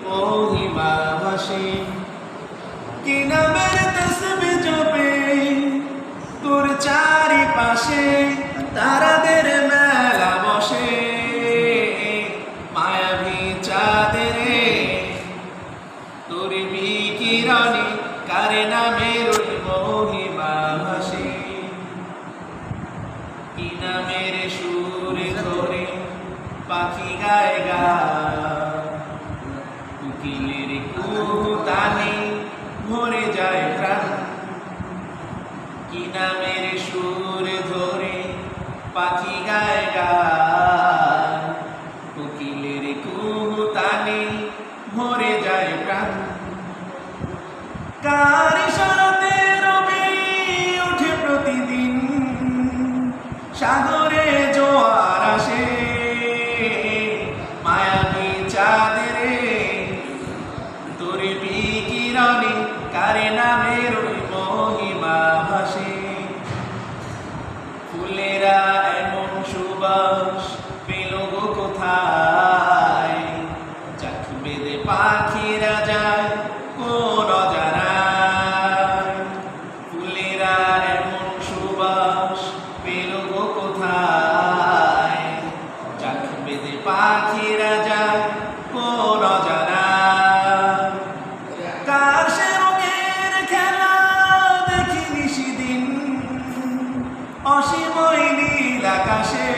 মহিমা ভাসে। কি নামের তসবিহ জপে তোর চারিপাশে, তারাদের মেলা বসে মায়াবী চাঁদের তোর বিকিরণে, কারে নামের ওই মহিমা ভাসে। কি নামের সুর ধরে পাখি গায় গান, কোকিলের কুহুতানে ভরে যায় প্রাণ। কি নামের সুর ধরে পাখি গায় গান, কোকিলের কুহুতানে ভরে যায় প্রাণ। কার ইশারাতে রবি ওঠে প্রতিদিন, সাগরে জোয়ার আসে মায়াবী চাঁদের তোর বিকিরণে, কারে নামের ওই মহিমা ভাসে। ফুলেরা এমন সুবাস পেল গো কোথায়, চাক বেঁধে পাখিরা যায় কোন অজানায়। ফুলেরা এমন সুবাস পেল গো কোথায়, চাক বেঁধে পাখিরা যায় কোন অজানায়। কার সে রঙের খেলা দেখিনি সেদিন, অসীম ওই নীল আকাশে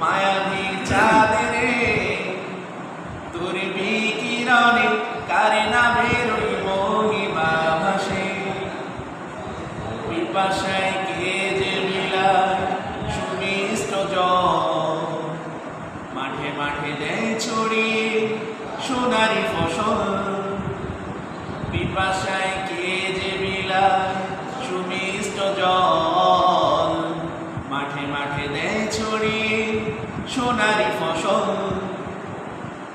মায়াবী চাঁদের তোর বিকিরণে, কারে নামের ওই মহিমা ভাসে। পিপাসায় কে যে বিলায় সুমিষ্ট জল, মাঠে মাঠে দেয় ছড়িয়ে সোনারি ফসল। পিপাসায় কে যে বিলায় সুমিষ্ট জল, মাঠে মাঠে দেয় ছড়িয়ে সোনারি ফসল।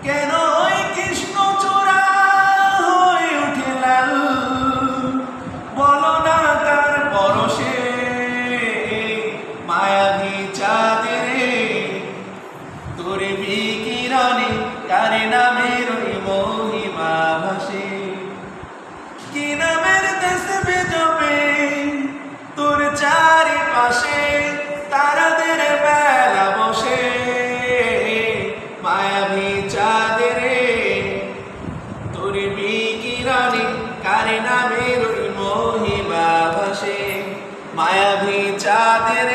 কেন ওই কৃষ্ণ চূড়া হয়ে উঠে লাল, বলো না তার পরশে মায়াবী চাঁদের তোর বিকিরণে, কারে নামের ওই মহিমা ভাসে। কি নামের তসবিহ জপে তোর চারিপাশে, তারাদের মেলা বসে মায়াবী চাঁদের তোর বিকিরণে, কারে নামের ওই মহিমা ভাসে। মায়াবী চাঁদের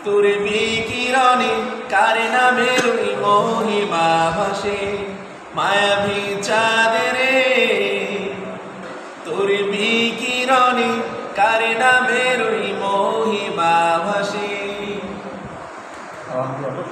তোর বিকিরণে, কারে নামের ওই মহিমা ভাসে। মায়াবী চাঁদের তোর বিকিরণে, কারে নামের ওই মহিমা